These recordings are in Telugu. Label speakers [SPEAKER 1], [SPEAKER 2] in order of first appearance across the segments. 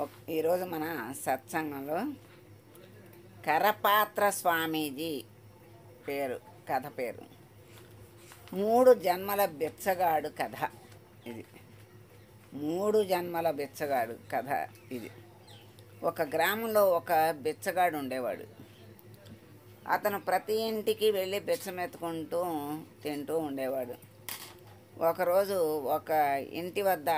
[SPEAKER 1] ఈరోజు మన సత్సంగంలో కరపాత్ర స్వామీజీ కథ పేరు 3 జన్మల బిచ్చగాడు కథ. ఇది 3 జన్మల బిచ్చగాడు కథ. ఇది ఒక గ్రామంలో ఒక బిచ్చగాడు ఉండేవాడు. అతను ప్రతి ఇంటికి వెళ్ళి బిచ్చమెత్తుకుంటూ తింటూ ఉండేవాడు. ఒకరోజు ఒక ఇంటి వద్ద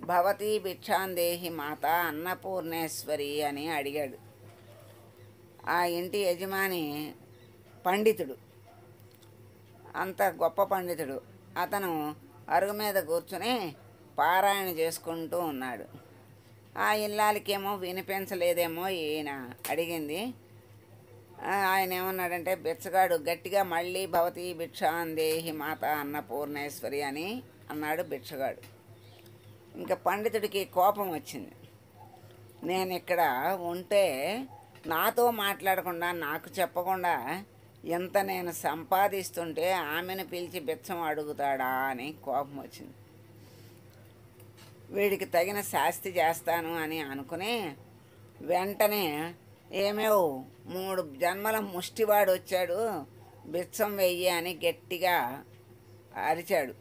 [SPEAKER 1] భవతి భిక్షాందేహి మాత అన్నపూర్ణేశ్వరి అని అడిగాడు. ఆ ఇంటి యజమాని పండితుడు, అంత గొప్ప పండితుడు. అతను అరుగు మీద కూర్చుని పారాయణ చేసుకుంటూ ఉన్నాడు. ఆ ఇల్లాలకేమో వినిపించలేదేమో ఈయన అడిగింది. ఆయన ఏమన్నాడంటే, బిచ్చగాడు గట్టిగా మళ్ళీ భవతి భిక్షాందేహి మాత అన్నపూర్ణేశ్వరి అని అన్నాడు బిచ్చగాడు. ఇంకా పండితుడికి కోపం వచ్చింది. నేను ఇక్కడ ఉంటే నాతో మాట్లాడకుండా, నాకు చెప్పకుండా ఎంత నేను సంపాదిస్తుంటే ఆమెను పిలిచి బిచ్చం అడుగుతాడా అని కోపం వచ్చింది. వీడికి తగిన శాస్తి చేస్తాను అని అనుకుని వెంటనే ఏమేవ్ 3 జన్మల ముష్టివాడు వచ్చాడు, బిచ్చం వెయ్యి అని గట్టిగా అరిచాడు.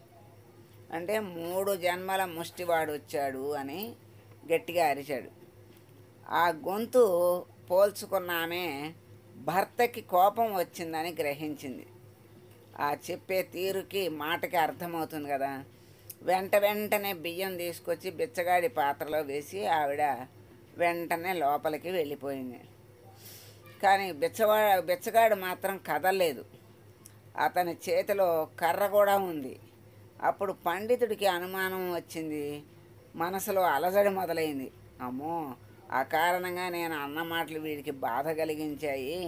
[SPEAKER 1] అంటే 3 జన్మల ముష్టివాడు వచ్చాడు అని గట్టిగా అరిచాడు. ఆ గొంతు పోల్చుకున్న ఆమె భర్తకి కోపం వచ్చిందని గ్రహించింది. ఆ చెప్పే తీరుకి మాటకి అర్థమవుతుంది కదా. వెంటనే బియ్యం తీసుకొచ్చి బిచ్చగాడి పాత్రలో వేసి ఆవిడ వెంటనే లోపలికి వెళ్ళిపోయింది. కానీ బిచ్చగాడు మాత్రం కదలలేదు. అతని చేతిలో కర్ర కూడా ఉంది. అప్పుడు పండితుడికి అనుమానం వచ్చింది. మనసులో అలజడి మొదలైంది. అమ్మో, ఆ కారణంగా నేను అన్న మాటలు వీడికి బాధ కలిగించాయి.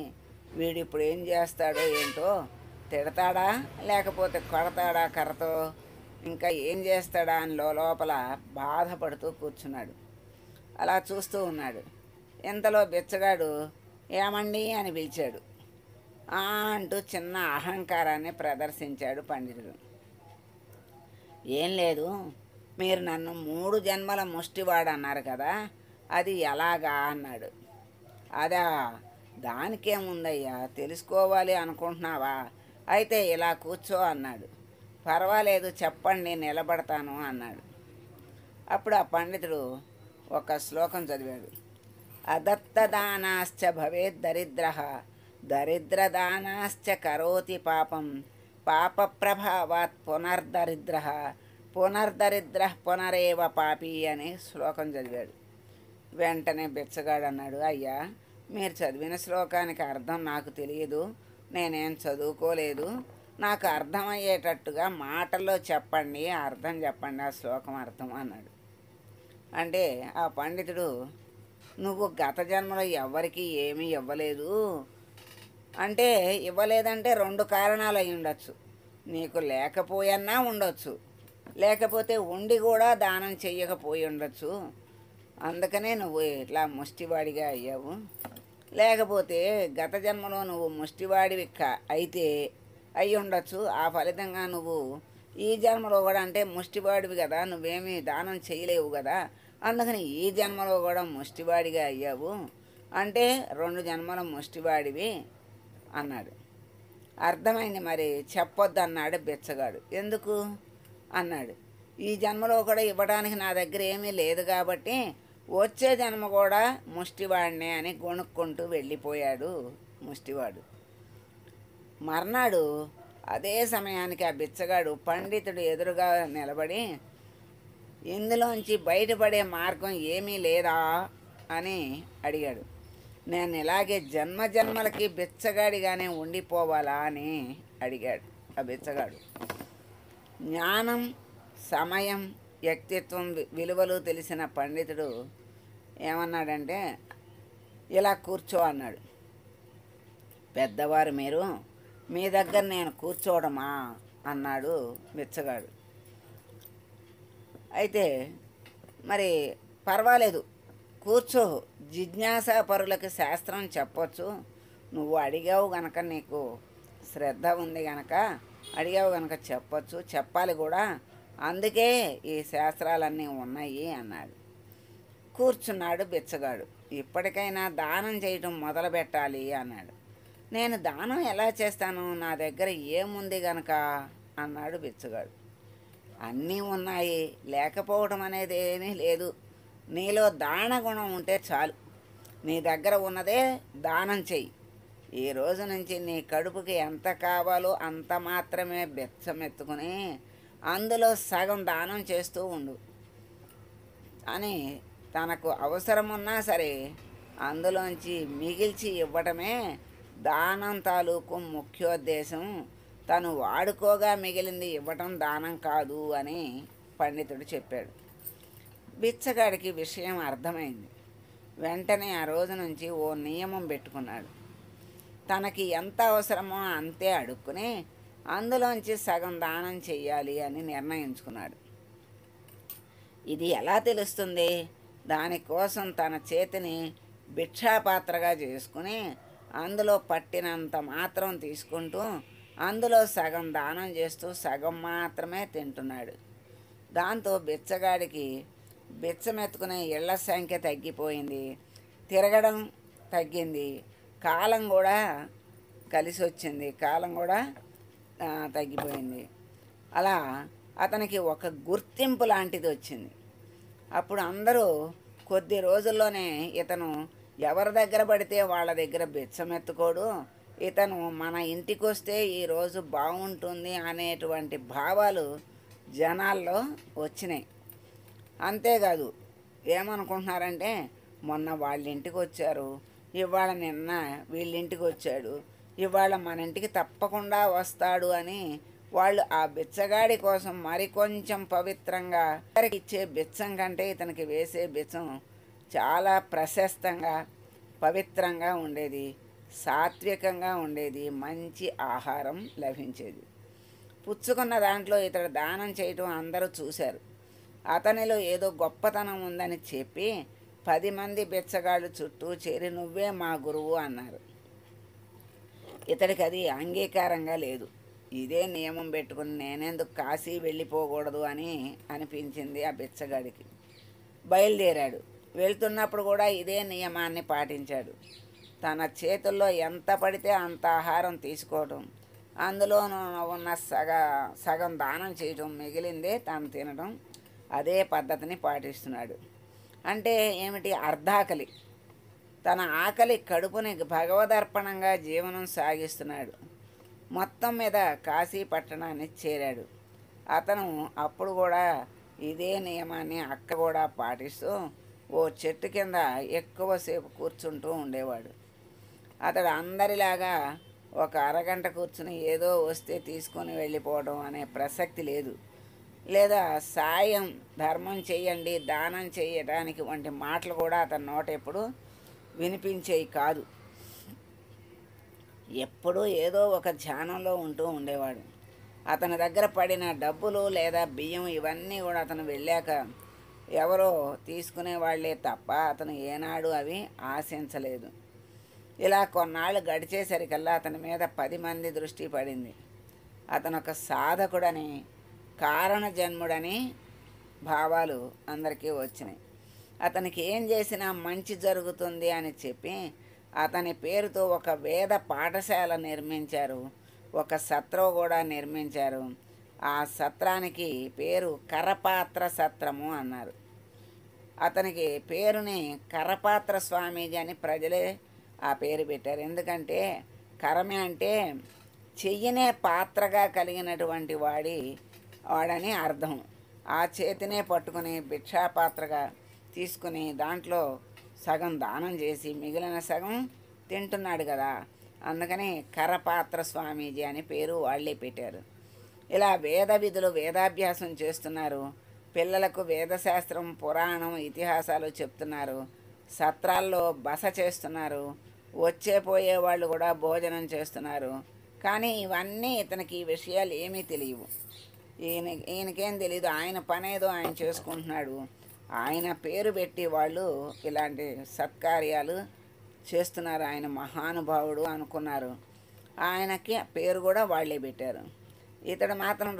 [SPEAKER 1] వీడిప్పుడు ఏం చేస్తాడో ఏంటో, తిడతాడా లేకపోతే కొడతాడా కర్రతో, ఇంకా ఏం చేస్తాడా అని లోపల బాధపడుతూ కూర్చున్నాడు. అలా చూస్తూ ఉన్నాడు. ఇంతలో బిచ్చగాడు ఏమండి అని పిలిచాడు. అంటూ చిన్న అహంకారాన్ని ప్రదర్శించాడు పండితుడు. ఏం లేదు, మీరు నన్ను 3 జన్మల ముష్టివాడు అన్నారు కదా, అది ఎలాగా అన్నాడు. అదా, దానికేముందయ్యా, తెలుసుకోవాలి అనుకుంటున్నావా? అయితే ఇలా కూర్చో అన్నాడు. పర్వాలేదు చెప్పండి, నిలబడతాను అన్నాడు. అప్పుడు ఆ పండితుడు ఒక శ్లోకం చదివాడు. అదత్తదానాశ్చ భవేద్ దరిద్రః, దరిద్రదానాశ్చ కరోతి పాపం, పాప ప్రభావాత్ పునర్దరిద్రః, పునర్దరిద్రః పునరేవ పాపి అని శ్లోకం చదివాడు. వెంటనే బిచ్చగాడు అన్నాడు, అయ్యా, మీరు చదివిన శ్లోకానికి అర్థం నాకు తెలియదు, నేనేం చదువుకోలేదు, నాకు అర్థమయ్యేటట్టుగా మాటల్లో చెప్పండి, అర్థం చెప్పండి, ఆ శ్లోకం అర్థం అన్నాడు. అంటే ఆ పండితుడు, నువ్వు గత జన్మలో ఎవరికి ఏమీ ఇవ్వలేదు అంటే, ఇవ్వలేదంటే 2 కారణాలు అయి ఉండొచ్చు. నీకు లేకపోయన్నా ఉండొచ్చు, లేకపోతే ఉండి కూడా దానం చెయ్యకపోయి ఉండొచ్చు. అందుకనే నువ్వు ఇట్లా ముష్టివాడిగా అయ్యావు. లేకపోతే గత జన్మలో నువ్వు ముష్టివాడివి అయితే అయి ఉండొచ్చు. ఆ ఫలితంగా నువ్వు ఈ జన్మలో కూడా, అంటే ముష్టివాడివి కదా, నువ్వేమీ దానం చేయలేవు కదా, అందుకని ఈ జన్మలో కూడా ముష్టివాడిగా అయ్యావు. అంటే 2 జన్మల ముష్టివాడివి అన్నాడు. అర్థమైంది, మరి చెప్పొద్దు అన్నాడు బిచ్చగాడు. ఎందుకు అన్నాడు. ఈ జన్మలో కూడా ఇవ్వడానికి నా దగ్గర ఏమీ లేదు కాబట్టి వచ్చే జన్మ కూడా ముష్టివాడినే అని గొణుక్కుంటూ వెళ్ళిపోయాడు ముష్టివాడు. మర్నాడు అదే సమయానికి ఆ బిచ్చగాడు పండితుడు ఎదురుగా నిలబడి, ఇందులోంచి బయటపడే మార్గం ఏమీ లేదా అని అడిగాడు. నేను ఇలాగే జన్మలకి బిచ్చగాడిగానే ఉండిపోవాలా అని అడిగాడు ఆ బిచ్చగాడు. జ్ఞానం, సమయం, వ్యక్తిత్వం, విలువలు తెలిసిన పండితుడు ఏమన్నాడంటే, ఇలా కూర్చో అన్నాడు. పెద్దవారు మీరు, మీ దగ్గర నేను కూర్చోవడమా అన్నాడు బిచ్చగాడు. అయితే మరి పర్వాలేదు కూర్చో, జిజ్ఞాసాపరులకు శాస్త్రం చెప్పొచ్చు, నువ్వు అడిగావు గనక, నీకు శ్రద్ధ ఉంది గనక అడిగావు గనక చెప్పొచ్చు, చెప్పాలి కూడా, అందుకే ఈ శాస్త్రాలన్నీ ఉన్నాయి అన్నాడు. కూర్చున్నాడు బిచ్చగాడు. ఇప్పటికైనా దానం చేయటం మొదలు పెట్టాలి అన్నాడు. నేను దానం ఎలా చేస్తాను, నా దగ్గర ఏముంది గనక అన్నాడు బిచ్చగాడు. అన్నీ ఉన్నాయి, లేకపోవడం అనేది ఏమీ లేదు. నీలో దాన గుణం ఉంటే చాలు. నీ దగ్గర ఉన్నదే దానం చెయ్యి. ఈ రోజు నుంచి నీ కడుపుకి ఎంత కావాలో అంత మాత్రమే బెచ్చమెత్తుకుని అందులో సగం దానం చేస్తూ ఉండు అని, తనకు అవసరమున్నా సరే అందులోంచి మిగిల్చి ఇవ్వటమే దానం తాలూకు ముఖ్యోద్దేశం. తను వాడుకోగా మిగిలింది ఇవ్వటం దానం కాదు అని పండితుడు చెప్పాడు. బిచ్చగాడికి విషయం అర్థమైంది. వెంటనే ఆ రోజు నుంచి ఓ నియమం పెట్టుకున్నాడు. తనకి ఎంత అవసరమో అంతే అడుక్కుని అందులోంచి సగం దానం చెయ్యాలి అని నిర్ణయించుకున్నాడు. ఇది ఎలా తెలుస్తుంది? దానికోసం తన చేతిని భిక్షాపాత్రగా చేసుకుని అందులో పట్టినంత మాత్రం తీసుకుంటూ అందులో సగం దానం చేస్తూ సగం మాత్రమే తింటున్నాడు. దాంతో బిచ్చగాడికి బిచ్చమెత్తుకునే ఇళ్ల సంఖ్య తగ్గిపోయింది, తిరగడం తగ్గింది, కాలం కూడా కలిసి వచ్చింది, కాలం కూడా తగ్గిపోయింది. అలా అతనికి ఒక గుర్తింపు లాంటిది వచ్చింది. అప్పుడు అందరూ కొద్ది రోజుల్లోనే ఇతను ఎవరి దగ్గర పడితే వాళ్ళ దగ్గర బిచ్చమెత్తుకోడు, ఇతను మన ఇంటికి వస్తే ఈరోజు బాగుంటుంది అనేటువంటి భావాలు జనాల్లో వచ్చినాయి. అంతేకాదు, ఏమనుకుంటున్నారంటే మొన్న వాళ్ళ ఇంటికి వచ్చారు, ఇవాళ నిన్న వీళ్ళింటికి వచ్చాడు, ఇవాళ మన ఇంటికి తప్పకుండా వస్తాడు అని వాళ్ళు ఆ బిచ్చగాడి కోసం మరికొంచెం పవిత్రంగా ఇచ్చే బిచ్చం కంటే ఇతనికి వేసే బిచ్చం చాలా ప్రశస్తంగా పవిత్రంగా ఉండేది, సాత్వికంగా ఉండేది, మంచి ఆహారం లభించేది. పుచ్చుకున్న దాంట్లో ఇతడు దానం చేయటం అందరూ చూశారు. అతనిలో ఏదో గొప్పతనం ఉందని చెప్పి 10 మంది బిచ్చగాళ్ళు చుట్టూ చేరి నువ్వే మా గురువు అన్నారు. ఇతడికి అది అంగీకారంగా లేదు. ఇదే నియమం పెట్టుకుని నేనెందుకు కాశీ వెళ్ళిపోకూడదు అని అనిపించింది ఆ బిచ్చగాడికి. బయలుదేరాడు. వెళ్తున్నప్పుడు కూడా ఇదే నియమాన్ని పాటించాడు. తన చేతుల్లో ఎంత పడితే అంత ఆహారం తీసుకోవటం, అందులో ఉన్న సగం దానం చేయటం, మిగిలిందే తాను తినడం, అదే పద్ధతిని పాటిస్తున్నాడు. అంటే ఏమిటి? అర్ధాకలి. తన ఆకలి కడుపుని భగవదర్పణంగా జీవనం సాగిస్తున్నాడు. మొత్తం మీద కాశీ పట్టణాన్ని చేరాడు. అతను అప్పుడు కూడా ఇదే నియమాన్ని అక్క కూడా పాటిస్తూ ఓ చెట్టు కింద ఎక్కువసేపు కూర్చుంటూ ఉండేవాడు. అతడు అందరిలాగా ఒక అరగంట కూర్చుని ఏదో వస్తే తీసుకొని వెళ్ళిపోవడం అనే ప్రసక్తి లేదు. లేదా సాయం, ధర్మం చెయ్యండి, దానం చేయడానికి వంటి మాటలు కూడా అతని నోట ఎప్పుడు వినిపించేవి కాదు. ఎప్పుడూ ఏదో ఒక ధ్యానంలో ఉంటూ ఉండేవాడు. అతని దగ్గర పడిన డబ్బులు లేదా బియ్యం ఇవన్నీ కూడా అతను వెళ్ళాక ఎవరో తీసుకునేవాళ్లే తప్ప అతను ఏనాడు అవి ఆశించలేదు. ఇలా కొన్నాళ్ళు గడిచేసరికల్లా అతని మీద 10 మంది దృష్టి పడింది. అతను ఒక సాధకుడని, కారణ జన్ముడని భావాలు అందరికీ వచ్చినాయి. అతనికి ఏం చేసినా మంచి జరుగుతుంది అని చెప్పి అతని పేరుతో ఒక వేద పాఠశాల నిర్మించారు, ఒక సత్రం కూడా నిర్మించారు. ఆ సత్రానికి పేరు కరపాత్ర సత్రము అన్నారు. అతనికి పేరుని కరపాత్ర స్వామీజీ అని ప్రజలే ఆ పేరు పెట్టారు. ఎందుకంటే కరమే అంటే చెయ్యనే పాత్రగా కలిగినటువంటి వాడని అర్థం. ఆ చేతినే పట్టుకుని భిక్షాపాత్రగా తీసుకుని దాంట్లో సగం దానం చేసి మిగిలిన సగం తింటున్నాడు కదా, అందుకని కరపాత్ర స్వామీజీ అని పేరు వాళ్ళే పెట్టారు. ఇలా వేద విధులు, వేదాభ్యాసం చేస్తున్నారు. పిల్లలకు వేదశాస్త్రం, పురాణం, ఇతిహాసాలు చెప్తున్నారు. సత్రాల్లో బస చేస్తున్నారు. వచ్చే పోయే వాళ్ళు కూడా భోజనం చేస్తున్నారు. కానీ ఇవన్నీ ఇతనికి ఈ విషయాలు ఏమీ తెలియవు. ఈయనకేం తెలియదు. ఆయన పనేదో ఆయన చేసుకుంటున్నాడు. ఆయన పేరు పెట్టి వాళ్ళు ఇలాంటి సత్కార్యాలు చేస్తున్నారు. ఆయన మహానుభావుడు అనుకున్నారు. ఆయనకి పేరు కూడా వాళ్ళే పెట్టారు. ఇతడు మాత్రం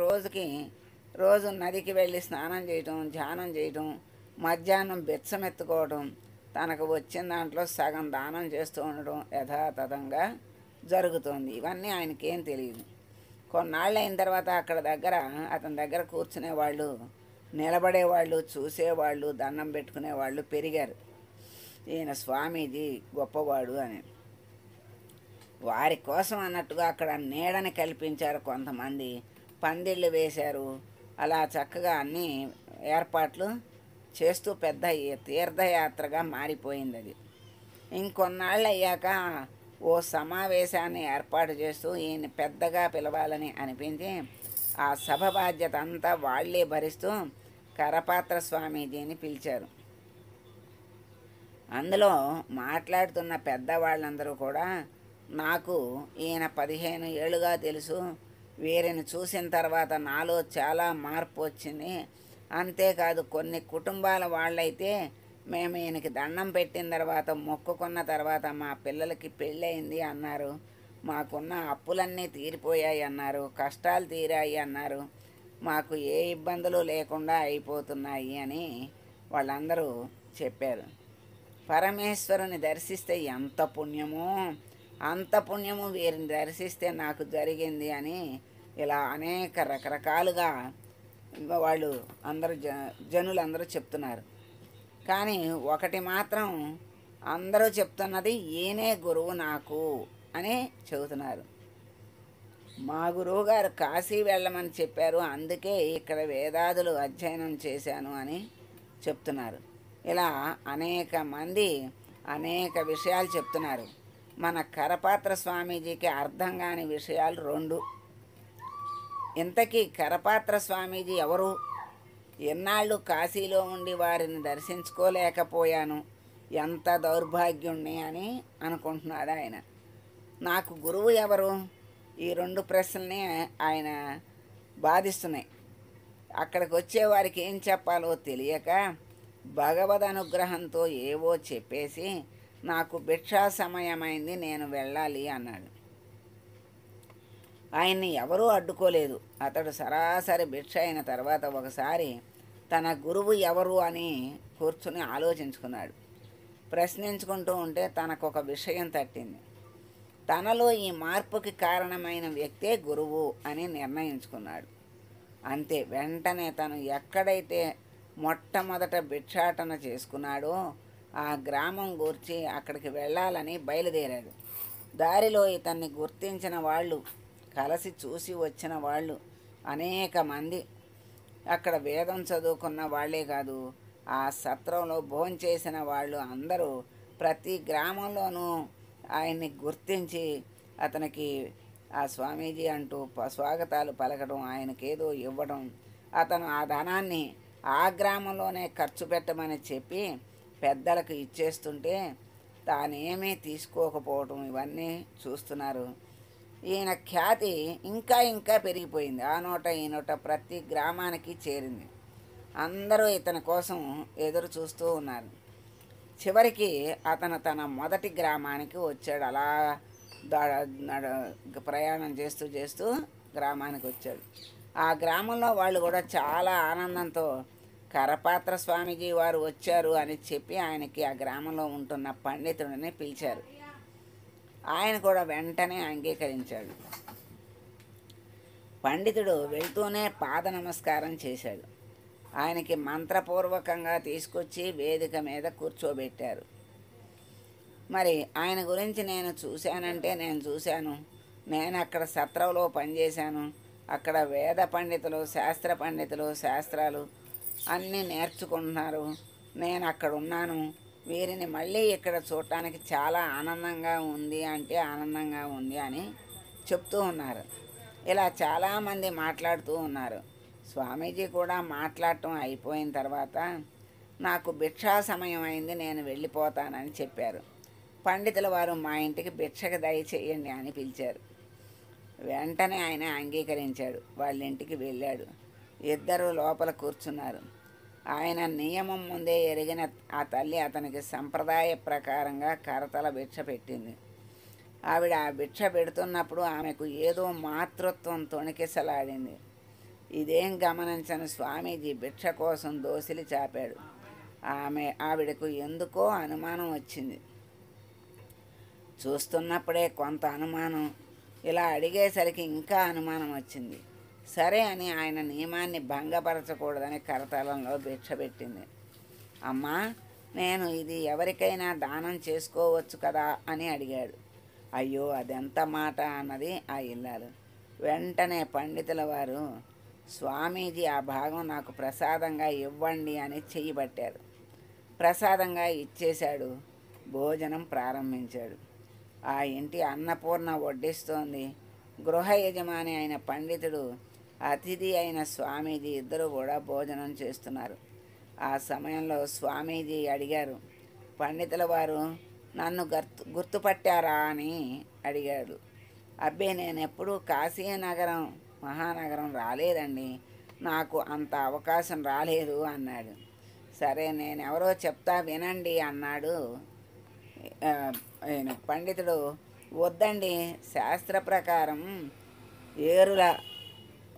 [SPEAKER 1] రోజు నదికి వెళ్ళి స్నానం చేయటం, ధ్యానం చేయటం, మధ్యాహ్నం బెచ్చమెత్తుకోవడం, తనకు వచ్చిన దాంట్లో సగం దానం చేస్తూ ఉండడం యథాతథంగా జరుగుతుంది. ఇవన్నీ ఆయనకేం తెలియదు. కొన్నాళ్ళు అయిన తర్వాత అతని దగ్గర కూర్చునేవాళ్ళు, నిలబడేవాళ్ళు, చూసేవాళ్ళు, దండం పెట్టుకునేవాళ్ళు పెరిగారు. ఈయన స్వామీజీ గొప్పవాడు అని. వారి కోసం అన్నట్టుగా అక్కడ నీడని కల్పించారు కొంతమంది, పందిళ్ళు వేశారు. అలా చక్కగా అన్ని ఏర్పాట్లు చేస్తూ పెద్ద తీర్థయాత్రగా మారిపోయింది అది. ఇంకొన్నాళ్ళు అయ్యాక ఓ సమావేశాన్ని ఏర్పాటు చేస్తూ ఈయన పెద్దగా పిలవాలని అనిపించి ఆ సభ బాధ్యత అంతా వాళ్లే భరిస్తూ కరపాత్ర స్వామీజీని పిలిచారు. అందులో మాట్లాడుతున్న పెద్దవాళ్ళందరూ కూడా నాకు ఈయన 15 ఏళ్ళుగా తెలుసు, వీరిని చూసిన తర్వాత నాలో చాలా మార్పు వచ్చింది. అంతేకాదు కొన్ని కుటుంబాల వాళ్ళైతే మేము ఈయనకి దండం పెట్టిన తర్వాత మొక్కుకున్న తర్వాత మా పిల్లలకి పెళ్ళయింది అన్నారు, మాకున్న అప్పులన్నీ తీరిపోయాయి అన్నారు, కష్టాలు తీరాయి అన్నారు, మాకు ఏ ఇబ్బందులు లేకుండా అయిపోతున్నాయి అని వాళ్ళందరూ చెప్పారు. పరమేశ్వరుని దర్శిస్తే ఎంత పుణ్యమో అంత పుణ్యము వీరిని దర్శిస్తే నాకు జరిగింది అని ఇలా అనేక రకరకాలుగా వాళ్ళు జనులందరూ చెప్తున్నారు. కానీ ఒకటి మాత్రం అందరూ చెప్తున్నది, ఈయనే గురువు నాకు అని చెబుతున్నారు. మా గురువు గారు కాశీ వెళ్ళమని చెప్పారు, అందుకే ఇక్కడ వేదాదులు అధ్యయనం చేశాను అని చెప్తున్నారు. ఇలా అనేక మంది అనేక విషయాలు చెప్తున్నారు. మన కరపాత్ర స్వామీజీకి అర్థం కాని విషయాలు 2. ఇంతకీ కరపాత్ర స్వామీజీ ఎవరు? ఎన్నాళ్ళు కాశీలో ఉండి వారిని దర్శించుకోలేకపోయాను, ఎంత దౌర్భాగ్యుణ్ణి అని అనుకుంటున్నాడు ఆయన. నాకు గురువు ఎవరు? ఈ 2 ప్రశ్నల్ని ఆయన బాధిస్తున్నాయి. అక్కడికి వచ్చేవారికి ఏం చెప్పాలో తెలియక భగవద్ అనుగ్రహంతో ఏవో చెప్పేసి నాకు భిక్షా సమయమైంది, నేను వెళ్ళాలి అన్నాడు. ఆయన్ని ఎవరూ అడ్డుకోలేదు. అతడు సరాసరి భిక్ష అయిన తర్వాత ఒకసారి తన గురువు ఎవరు అని కూర్చుని ఆలోచించుకున్నాడు. ప్రశ్నించుకుంటూ ఉంటే తనకొక విషయం తట్టింది. తనలో ఈ మార్పుకి కారణమైన వ్యక్తే గురువు అని నిర్ణయించుకున్నాడు. అంతే, వెంటనే తను ఎక్కడైతే మొట్టమొదట భిక్షాటన చేసుకున్నాడో ఆ గ్రామం గూర్చి అక్కడికి వెళ్ళాలని బయలుదేరాడు. దారిలో ఇతన్ని గుర్తించిన వాళ్ళు, కలిసి చూసి వచ్చిన వాళ్ళు అనేక మంది, అక్కడ వేదం చదువుకున్న వాళ్ళే కాదు, ఆ సత్రంలో భోంచేసిన వాళ్ళు అందరూ ప్రతి గ్రామంలోనూ ఆయన్ని గుర్తించి అతనికి ఆ స్వామీజీ అంటూ స్వాగతాలు పలకడం, ఆయనకేదో ఇవ్వడం, అతను ఆ ధనాన్ని ఆ గ్రామంలోనే ఖర్చు పెట్టమని చెప్పి పెద్దలకు ఇచ్చేస్తుంటే తానేమీ తీసుకోకపోవటం, ఇవన్నీ చూస్తున్నారు. ఈయన ఖ్యాతి ఇంకా ఇంకా పెరిగిపోయింది. ఆ నోట ఈ నోట ప్రతి గ్రామానికి చేరింది. అందరూ ఇతని కోసం ఎదురు చూస్తూ ఉన్నారు. చివరికి అతను తన మొదటి గ్రామానికి వచ్చాడు. అలా ప్రయాణం చేస్తూ చేస్తూ గ్రామానికి వచ్చాడు. ఆ గ్రామంలో వాళ్ళు కూడా చాలా ఆనందంతో కరపాత్ర స్వామీజీ వారు వచ్చారు అని చెప్పి ఆయనకి ఆ గ్రామంలో ఉంటున్న పండితుడిని పిలిచారు. ఆయన కూడా వెంటనే అంగీకరించాడు. పండితుడు వెళ్తూనే పాద నమస్కారం చేశాడు. ఆయనకి మంత్రపూర్వకంగా తీసుకొచ్చి వేదిక మీద కూర్చోబెట్టారు. మరి ఆయన గురించి నేను చూశానంటే నేను చూశాను, నేను అక్కడ సత్రంలో పనిచేశాను, అక్కడ వేద పండితులు, శాస్త్ర పండితులు శాస్త్రాలు అన్నీ నేర్చుకుంటున్నారు, నేను అక్కడ ఉన్నాను, వీరిని మళ్ళీ ఇక్కడ చూడటానికి చాలా ఆనందంగా ఉంది అంటే ఆనందంగా ఉంది అని చెప్తూ ఉన్నారు. ఇలా చాలామంది మాట్లాడుతూ ఉన్నారు. స్వామీజీ కూడా మాట్లాడటం అయిపోయిన తర్వాత నాకు భిక్షా సమయం అయింది, నేను వెళ్ళిపోతానని చెప్పారు. పండితుల వారు మా ఇంటికి భిక్షకు దయచేయండి అని పిలిచారు. వెంటనే ఆయన అంగీకరించాడు. వాళ్ళ ఇంటికి వెళ్ళాడు. ఇద్దరు లోపల కూర్చున్నారు. ఆయన నియమం ముందే ఎరిగిన ఆ తల్లి అతనికి సంప్రదాయ ప్రకారంగా కరతల భిక్ష పెట్టింది. ఆవిడ ఆ భిక్ష పెడుతున్నప్పుడు ఆమెకు ఏదో మాతృత్వం తొణికిసలాడింది. ఇదేం గమనించని స్వామీజీ భిక్ష కోసం దోసిలి చాపాడు. ఆవిడకు ఎందుకో అనుమానం వచ్చింది. చూస్తున్నప్పుడే కొంత అనుమానం, ఇలా అడిగేసరికి ఇంకా అనుమానం వచ్చింది. సరే అని ఆయన నియమాన్ని భంగపరచకూడదని కరతలంలో భిక్ష పెట్టింది. అమ్మా, నేను ఇది ఎవరికైనా దానం చేసుకోవచ్చు కదా అని అడిగాడు. అయ్యో, అదెంత మాట అన్నది ఆ ఇల్లాలు. వెంటనే పండితుల వారు, స్వామీజీ ఆ భాగం నాకు ప్రసాదంగా ఇవ్వండి అని చెయ్యబట్టారు. ప్రసాదంగా ఇచ్చేశాడు. భోజనం ప్రారంభించాడు. ఆ ఇంటి అన్నపూర్ణ వడ్డిస్తోంది. గృహ యజమాని అయిన పండితుడు, అతిథి అయిన స్వామీజీ ఇద్దరు కూడా భోజనం చేస్తున్నారు. ఆ సమయంలో స్వామీజీ అడిగారు, పండితుల వారు నన్ను గుర్తుపట్టారా అని అడిగాడు. అబ్బే, నేనెప్పుడూ కాశీనగరం మహానగరం రాలేదండి, నాకు అంత అవకాశం రాలేదు అన్నాడు. సరే, నేనెవరో చెప్తా వినండి అన్నాడు పండితుడు. వద్దండి, శాస్త్ర ప్రకారం ఏరుల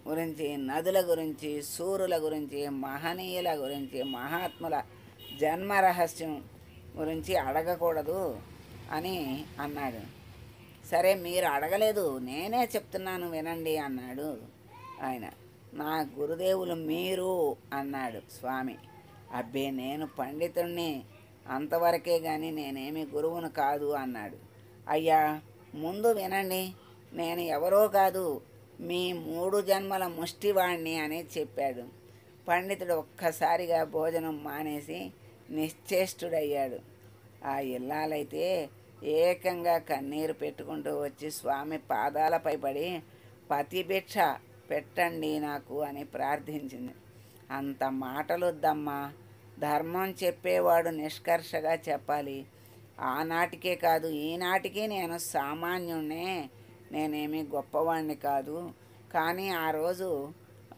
[SPEAKER 1] గురించి, నదుల గురించి, సూర్యుల గురించి, మహనీయుల గురించి, మహాత్ముల జన్మ రహస్యం గురించి అడగకూడదు అని అన్నాడు. సరే, మీరు అడగలేదు, నేనే చెప్తున్నాను వినండి అన్నాడు ఆయన. నా గురుదేవులు మీరు అన్నాడు స్వామి. అబ్బే, నేను పండితుణ్ణి, అంతవరకే కానీ నేనేమి గురువును కాదు అన్నాడు. అయ్యా, ముందు వినండి, నేను ఎవరో కాదు, మీ 3 జన్మల ముష్టివాణ్ణి అని చెప్పాడు. పండితుడు ఒక్కసారిగా భోజనం మానేసి నిశ్చేష్టుడయ్యాడు. ఆ ఇల్లాలైతే ఏకంగా కన్నీరు పెట్టుకుంటూ వచ్చి స్వామి పాదాలపై పడి, పతిభిక్ష పెట్టండి నాకు అని ప్రార్థించింది. అంత మాటలొద్దమ్మా, ధర్మం చెప్పేవాడు నిష్కర్షగా చెప్పాలి. ఆనాటికే కాదు, ఈనాటికి నేను సామాన్యుణ్ణే, నేనేమి గొప్పవాణ్ణి కాదు. కానీ ఆ రోజు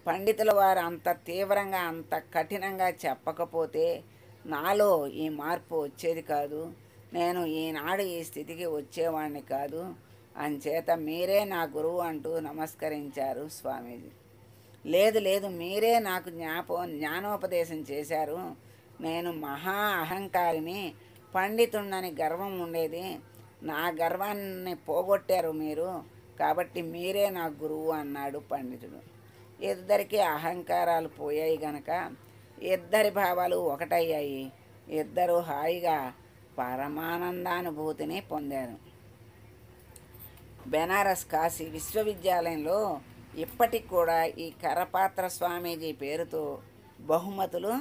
[SPEAKER 1] పండితుల వారు అంత తీవ్రంగా, అంత కఠినంగా చెప్పకపోతే నాలో ఈ మార్పు వచ్చేది కాదు, నేను ఈనాడు ఈ స్థితికి వచ్చేవాణ్ణి కాదు. అంచేత మీరే నా గురువు అంటూ నమస్కరించారు స్వామీజీ. లేదు లేదు, మీరే నాకు జ్ఞానోపదేశం చేశారు. నేను మహా అహంకారిని, పండితుణ్ణని గర్వం ఉండేది, నా గర్వాన్ని పోగొట్టారు మీరు, కాబట్టి మీరే నా గురువు అన్నాడు పండితుడు. ఇద్దరికి అహంకారాలు పోయాయి గనక ఇద్దరి భావాలు ఒకటయ్యాయి. ఇద్దరు హాయిగా పరమానందానుభూతిని పొందారు. బెనారస్ కాశీ విశ్వవిద్యాలయంలో ఇప్పటికి కూడా ఈ కరపాత్ర స్వామీజీ పేరుతో బహుమతులు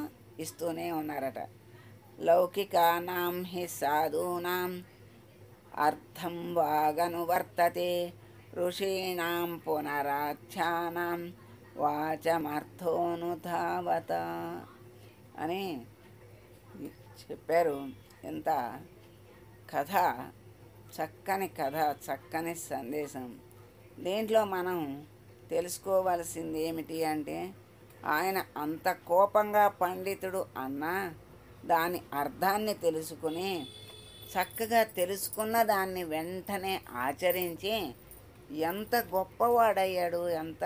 [SPEAKER 1] ఇస్తూనే ఉన్నారట. లౌకికానాం హి సాధూనాం అర్థం వాగనువర్తతే, ఋషీణాం పునరాఖ్యానాం వాచమర్థోనుధావత అని చెప్పారు. ఎంత కథ, చక్కని కథ, చక్కని సందేశం. దీంట్లో మనం తెలుసుకోవలసింది ఏమిటి అంటే, ఆయన అంత కోపంగా పండితుడు అన్నా దాని అర్థాన్ని తెలుసుకుని, చక్కగా తెలుసుకున్న దాన్ని వెంటనే ఆచరించి ఎంత గొప్పవాడయ్యాడు, ఎంత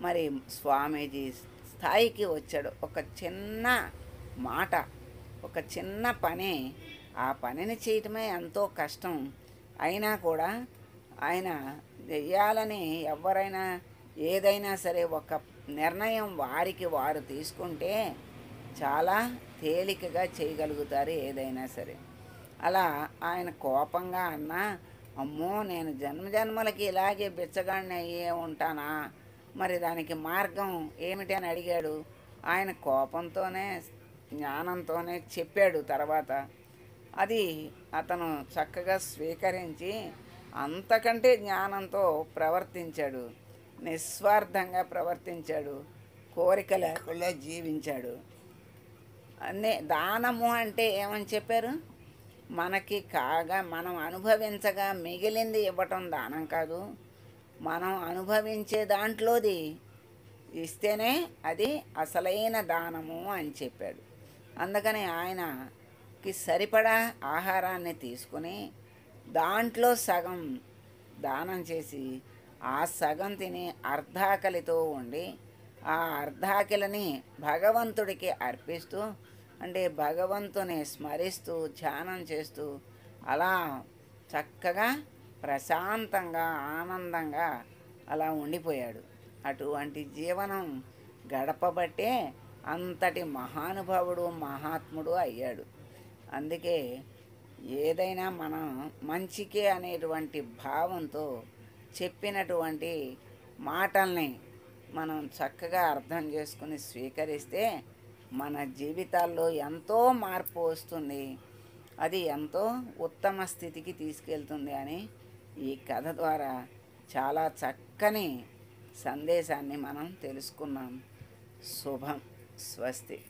[SPEAKER 1] మరి స్వామీజీ స్థాయికి వచ్చాడు. ఒక చిన్న మాట, ఒక చిన్న పని, ఆ పనిని చేయటమే ఎంతో కష్టం. అయినా కూడా ఆయన చెయ్యాలని ఎవరైనా ఏదైనా సరే ఒక నిర్ణయం వారికి వారు తీసుకుంటే చాలా తేలికగా చేయగలుగుతారు ఏదైనా సరే. అలా ఆయన కోపంగా అన్నా, అమ్మో, నేను జన్మజన్మలకి ఇలాగే బిచ్చగాడిని అయ్యే ఉంటానా, మరి దానికి మార్గం ఏమిటి అని అడిగాడు. ఆయన కోపంతోనే జ్ఞానంతోనే చెప్పాడు. తర్వాత అది అతను చక్కగా స్వీకరించి అంతకంటే జ్ఞానంతో ప్రవర్తించాడు, నిస్వార్థంగా ప్రవర్తించాడు, కోరిక లేకుండా జీవించాడు. అన్నీ దానము అంటే ఏమని చెప్పారు, మనకి కాగా మనం అనుభవించగా మిగిలింది ఇవ్వటం దానం కాదు, మనం అనుభవించే దాంట్లోది ఇస్తేనే అది అసలైన దానము అని చెప్పాడు. అందుకని ఆయనకి సరిపడా ఆహారాన్ని తీసుకుని దాంట్లో సగం దానం చేసి ఆ సగం తిని అర్ధాకలితో ఉండి ఆ అర్ధాకలిని భగవంతుడికి అర్పిస్తూ అంటే భగవంతుని స్మరిస్తూ ధ్యానం చేస్తూ అలా చక్కగా ప్రశాంతంగా ఆనందంగా అలా ఉండిపోయాడు. అటువంటి జీవనం గడపబట్టే అంతటి మహానుభావుడు మహాత్ముడు అయ్యాడు. అందుకే ఏదైనా మనం మంచికే అనేటువంటి భావంతో చెప్పినటువంటి మాటల్ని మనం చక్కగా అర్థం చేసుకుని స్వీకరిస్తే మన జీవితాల్లో ఎంతో మార్పు వస్తుంది. అది ఎంతో ఉత్తమ స్థితికి తీసుకెళ్తుంది అని ఈ కథ ద్వారా చాలా చక్కని సందేశాన్ని మనం తెలుసుకున్నాం. శుభం. స్వస్తి.